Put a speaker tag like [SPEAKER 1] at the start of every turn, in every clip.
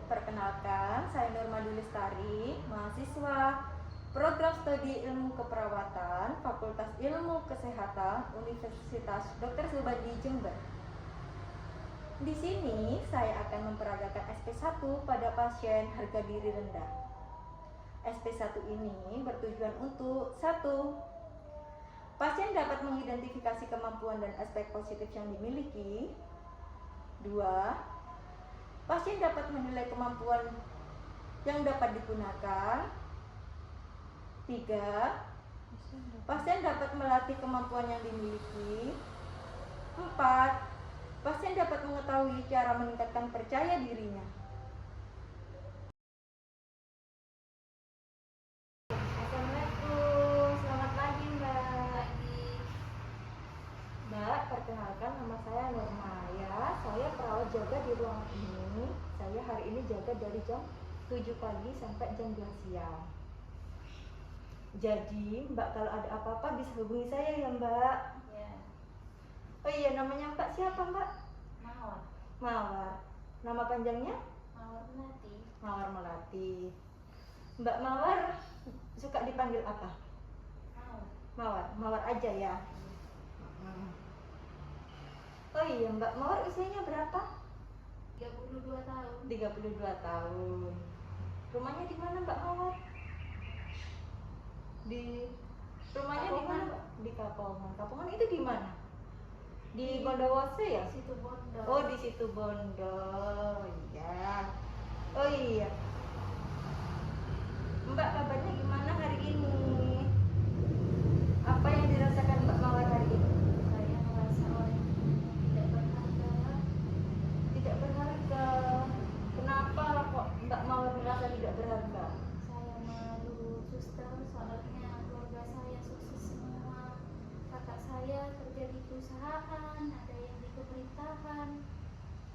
[SPEAKER 1] Perkenalkan, saya Nurmadi Lestari, mahasiswa Program Studi Ilmu Keperawatan, Fakultas Ilmu Kesehatan, Universitas Dr. Subagio Jember. Di sini saya akan memperagakan SP1 pada pasien harga diri rendah. SP1 ini bertujuan untuk 1. Pasien dapat mengidentifikasi kemampuan dan aspek positif yang dimiliki. 2. Pasien dapat menilai kemampuan yang dapat digunakan. 3. Pasien dapat melatih kemampuan yang dimiliki. 4. Pasien dapat mengetahui cara meningkatkan percaya dirinya. Assalamualaikum, selamat pagi Mbak. Mbak, perkenalkan nama saya Nurmaya. Saya perawat jaga di ruangan ini. Saya hari ini jaga dari jam 7 pagi sampai jam 12 siang. Jadi Mbak kalau ada apa-apa bisa hubungi saya ya Mbak.
[SPEAKER 2] Ya.
[SPEAKER 1] Oh iya, namanya Mbak siapa Mbak?
[SPEAKER 2] Mawar.
[SPEAKER 1] Mawar. Nama panjangnya?
[SPEAKER 2] Mawar Melati.
[SPEAKER 1] Mawar Melati. Mbak Mawar suka dipanggil apa?
[SPEAKER 2] Mawar.
[SPEAKER 1] Mawar. Mawar aja ya. Oh iya, Mbak Mawar usianya berapa?
[SPEAKER 2] 32 tahun.
[SPEAKER 1] 32 tahun. Rumahnya di mana Mbak Mawar? Rumahnya di mana Mbak? Di Kapongan. Kapongan itu di mana? Di Bondowoso ya?
[SPEAKER 2] Situ Bondo.
[SPEAKER 1] Oh, di situ Bondo. Iya. Oh iya. Mbak kabarnya gimana hari ini? Apa yang dirasakan Mbak Mawar hari ini?
[SPEAKER 2] Saya merasa orang tidak berharga.
[SPEAKER 1] Tidak berharga. Kenapa kok Mbak Mawar merasa tidak berharga?
[SPEAKER 2] Saya malu, suster, soalnya keluarga saya sukses semua. Kakak saya kerja di perusahaan, ada yang di pemerintahan.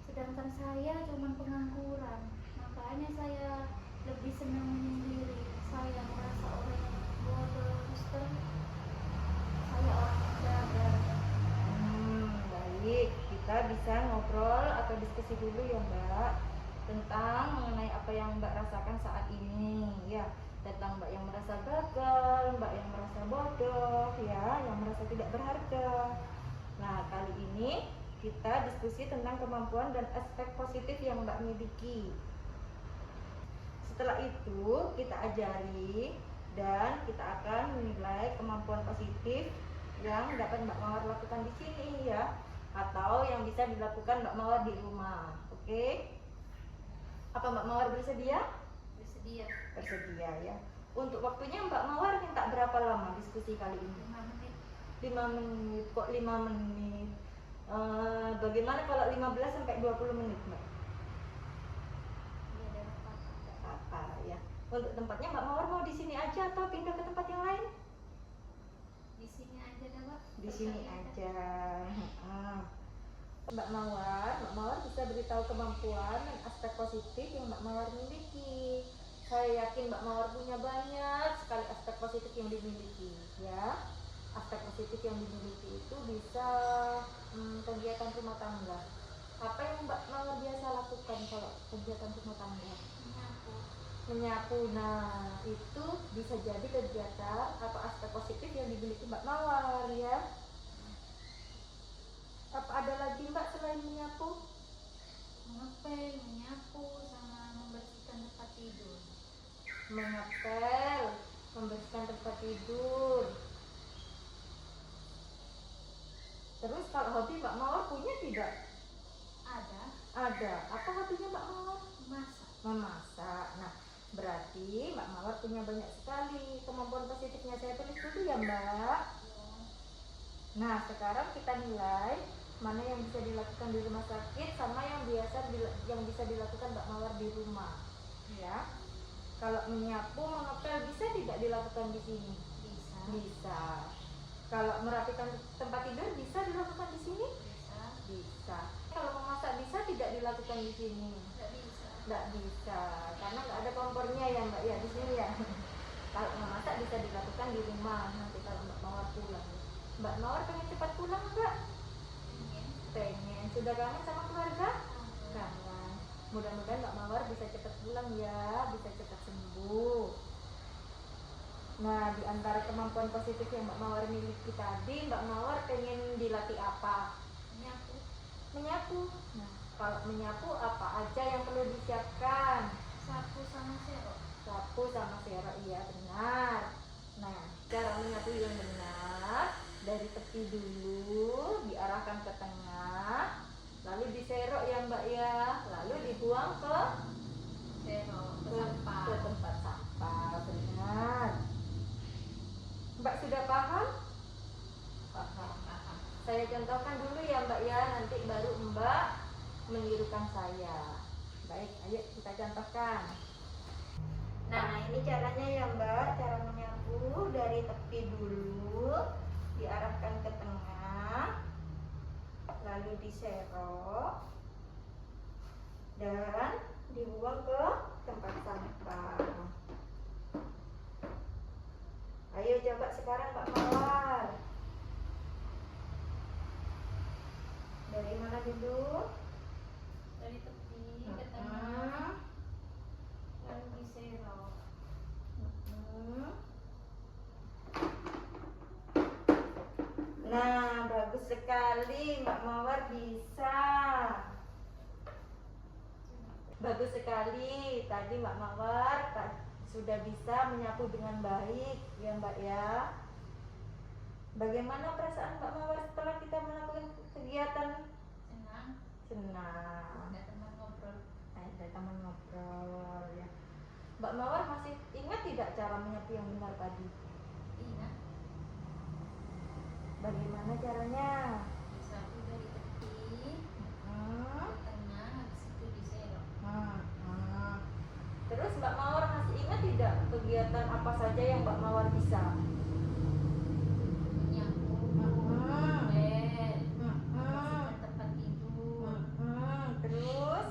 [SPEAKER 2] Sedangkan saya cuma pengangguran. Makanya saya lebih senang menyendiri. Saya merasa orang bodoh, suster. Saya orang yang jaga.
[SPEAKER 1] Baik, kita bisa ngobrol atau diskusi dulu ya Mbak tentang mengenai apa yang Mbak rasakan saat ini ya, tentang Mbak yang merasa gagal, Mbak yang merasa bodoh ya, yang merasa tidak berharga. Nah, kali ini kita diskusi tentang kemampuan dan aspek positif yang Mbak miliki. Setelah itu kita ajari dan kita akan menilai kemampuan positif yang dapat Mbak Mawar lakukan di sini ya, atau yang bisa dilakukan Mbak Mawar di rumah. Oke? Apa Mbak Mawar bersedia?
[SPEAKER 2] Bersedia.
[SPEAKER 1] Bersedia ya. Untuk waktunya Mbak Mawar minta berapa lama diskusi kali ini?
[SPEAKER 2] 5 menit.
[SPEAKER 1] 5 menit. Kok 5 menit? Bagaimana kalau 15 sampai 20 menit Mbak?
[SPEAKER 2] Iya, ada
[SPEAKER 1] Apa ya? Untuk tempatnya Mbak Mawar mau di sini aja atau pindah ke tempat yang lain?
[SPEAKER 2] di sini aja dah, Mbak.
[SPEAKER 1] Di sini aja. Mbak Mawar bisa beritahu kemampuan dan aspek positif yang Mbak Mawar miliki. Saya yakin Mbak Mawar punya banyak sekali aspek positif yang dimiliki ya. Aspek positif yang dimiliki itu bisa kegiatan rumah tangga. Apa yang Mbak Mawar biasa lakukan kalau kegiatan rumah tangga? Menyapu. Nah, itu bisa jadi kegiatan atau aspek positif yang dimiliki Mbak Mawar ya. Apa ada lagi Mbak selain menyapu?
[SPEAKER 2] Mengepel, menyapu, sama membersihkan tempat tidur.
[SPEAKER 1] Mengepel, membersihkan tempat tidur. Terus kalau hobi Mbak Mawar punya tidak?
[SPEAKER 2] Ada.
[SPEAKER 1] Ada. Apa hobinya Mbak Mawar?
[SPEAKER 2] Masak.
[SPEAKER 1] Memasak. Nah, berarti Mbak Mawar punya banyak sekali kemampuan positifnya. Saya tulis dulu ya Mbak. Nah, sekarang kita nilai mana yang bisa dilakukan di rumah sakit sama yang bisa dilakukan Mbak Mawar di rumah. Ya. Kalau menyapu, mengepel bisa tidak dilakukan di sini?
[SPEAKER 2] Bisa.
[SPEAKER 1] Bisa. Kalau merapikan tempat tidur bisa dilakukan di sini?
[SPEAKER 2] Bisa.
[SPEAKER 1] Bisa. Kalau memasak bisa tidak dilakukan di sini?
[SPEAKER 2] Tidak bisa.
[SPEAKER 1] Tidak bisa, karena nggak ada kompornya ya Mbak ya di sini ya. Kalau memasak bisa dilakukan di rumah nanti kalau Mbak Mawar pulang. Mbak Mawar pengen cepat pulang Mbak?
[SPEAKER 2] Ingin.
[SPEAKER 1] Pengen. Sudah kangen sama keluarga?
[SPEAKER 2] Kangen.
[SPEAKER 1] Kangen. Mudah-mudahan Mbak Mawar bisa cepat pulang ya, bisa cepat sembuh. Nah, di antara kemampuan positif yang Mbak Mawar miliki tadi, Mbak Mawar pengen dilatih apa?
[SPEAKER 2] Menyapu.
[SPEAKER 1] Menyapu. Nah, kalau menyapu apa aja yang perlu disiapkan?
[SPEAKER 2] Sapu sama serok.
[SPEAKER 1] Sapu sama serok, iya benar. Nah, cara menyapu yang benar, dari tepi dulu, diarahkan ke tengah, lalu diserok ya Mbak ya, lalu dibuang ke
[SPEAKER 2] Serok. Ke
[SPEAKER 1] ke
[SPEAKER 2] sampah.
[SPEAKER 1] tempat sampah, benar. Mbak sudah paham? Paham.
[SPEAKER 2] Paham.
[SPEAKER 1] Saya contohkan dulu ya Mbak ya, nanti baru Mbak menirukan saya. Baik, ayo kita contohkan. Nah, ini caranya ya Mbak, cara menyapu dari tepi dulu, diarahkan ke tengah, lalu diserok, dan dibuang ke tempat sampah. Ayo coba sekarang Mbak Mawar. Dari mana dulu?
[SPEAKER 2] Dari tepi ke tengah,
[SPEAKER 1] Hmm.
[SPEAKER 2] lalu diserok.
[SPEAKER 1] Nah, bagus sekali Mbak Mawar bisa. Bagus sekali. Tadi Mbak Mawar sudah bisa menyapu dengan baik ya Mbak ya. Bagaimana perasaan Mbak Mawar setelah kita melakukan kegiatan?
[SPEAKER 2] Senang.
[SPEAKER 1] Senang.
[SPEAKER 2] Ada teman ngobrol.
[SPEAKER 1] Ada teman ngobrol ya. Mbak Mawar masih ingat tidak cara menyapu yang benar tadi?
[SPEAKER 2] Ingat.
[SPEAKER 1] Bagaimana caranya?
[SPEAKER 2] Disapu dari tepi
[SPEAKER 1] Hmm.
[SPEAKER 2] ke tengah, habis itu diserok.
[SPEAKER 1] Terus Mbak Mawar masih ingat tidak kegiatan apa saja yang Mbak Mawar bisa?
[SPEAKER 2] Menyapu. Bed. Membersihkan tempat tidur.
[SPEAKER 1] Terus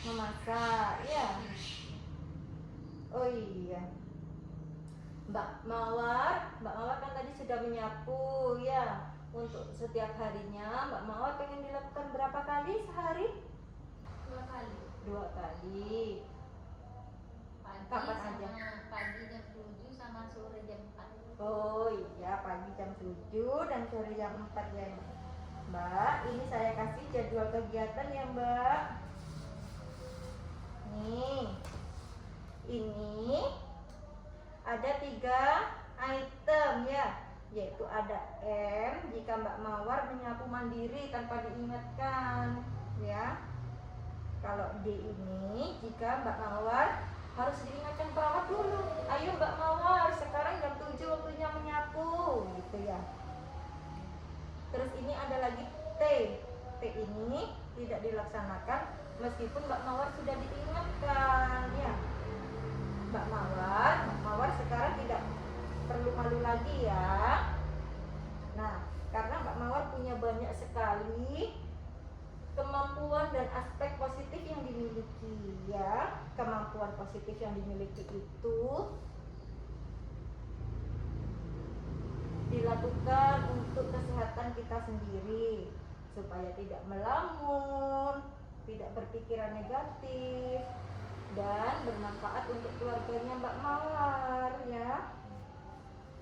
[SPEAKER 1] memasak, ya. Oh iya, Mbak Mawar kan tadi sudah menyapu ya. Untuk setiap harinya Mbak Mawar pengen dilakukan berapa kali sehari?
[SPEAKER 2] 2 kali.
[SPEAKER 1] 2 kali.
[SPEAKER 2] Pagi
[SPEAKER 1] Kapan
[SPEAKER 2] sama
[SPEAKER 1] aja?
[SPEAKER 2] pagi jam 7 sama sore jam 4.
[SPEAKER 1] Oh iya, pagi jam 7 dan sore jam 4 ya Mbak. Ini saya kasih jadwal kegiatan ya Mbak. Nih, ini ada 3 item ya, yaitu ada M jika Mbak Mawar menyapu mandiri tanpa diingatkan ya. Kalau D ini jika Mbak Mawar harus diingatkan perawat dulu. Ayo Mbak Mawar, sekarang jam 7 waktunya menyapu gitu ya. Terus ini ada lagi T. T ini tidak dilaksanakan meskipun Mbak Mawar sudah diingatkan ya. Mbak Mawar sekarang tidak perlu malu lagi ya. Nah, karena Mbak Mawar punya banyak sekali kemampuan dan aspek positif yang dimiliki ya. Kemampuan positif yang dimiliki itu dilakukan untuk kesehatan kita sendiri, supaya tidak melamun, tidak berpikiran negatif, dan bermanfaat untuk keluarganya Mbak Mawar ya.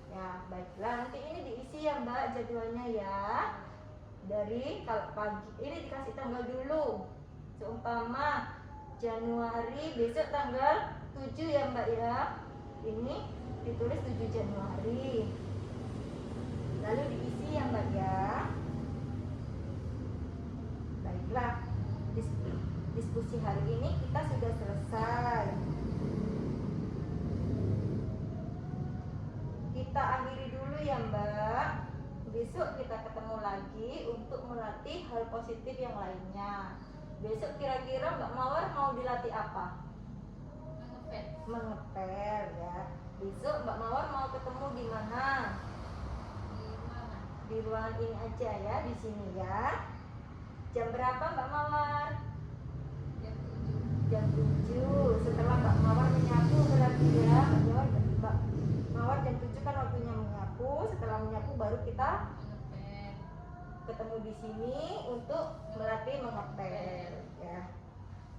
[SPEAKER 1] Ya, baiklah, nanti ini diisi ya Mbak jadwalnya ya. Dari kalau pagi ini dikasih tanggal dulu. Seumpama Januari, besok tanggal 7 ya Mbak ya. Ini ditulis 7 Januari. Lalu diisi ya Mbak ya. Baiklah, diskusi hari ini kita sudah selesai. Kita akhiri dulu ya Mbak. Besok kita ketemu lagi untuk melatih hal positif yang lainnya. Besok kira-kira Mbak Mawar mau dilatih apa?
[SPEAKER 2] Mengepel.
[SPEAKER 1] Mengepel ya. Besok Mbak Mawar mau ketemu di mana?
[SPEAKER 2] Di ruangan.
[SPEAKER 1] Di ruangan ini aja ya, di sini ya. Jam berapa Mbak Mawar?
[SPEAKER 2] Jam 7.
[SPEAKER 1] Jam 7. Setelah Mbak Mawar menyapu berarti ya. Mbak Mawar jam 7 kan waktunya menyapu. Setelah menyapu baru kita
[SPEAKER 2] Mengepel.
[SPEAKER 1] ketemu di sini untuk melatih mengepel ya.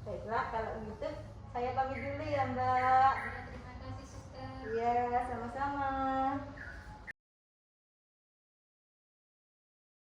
[SPEAKER 1] Baiklah kalau gitu saya pamit dulu ya Mbak.
[SPEAKER 2] Terima kasih suster.
[SPEAKER 1] Iya, sama-sama.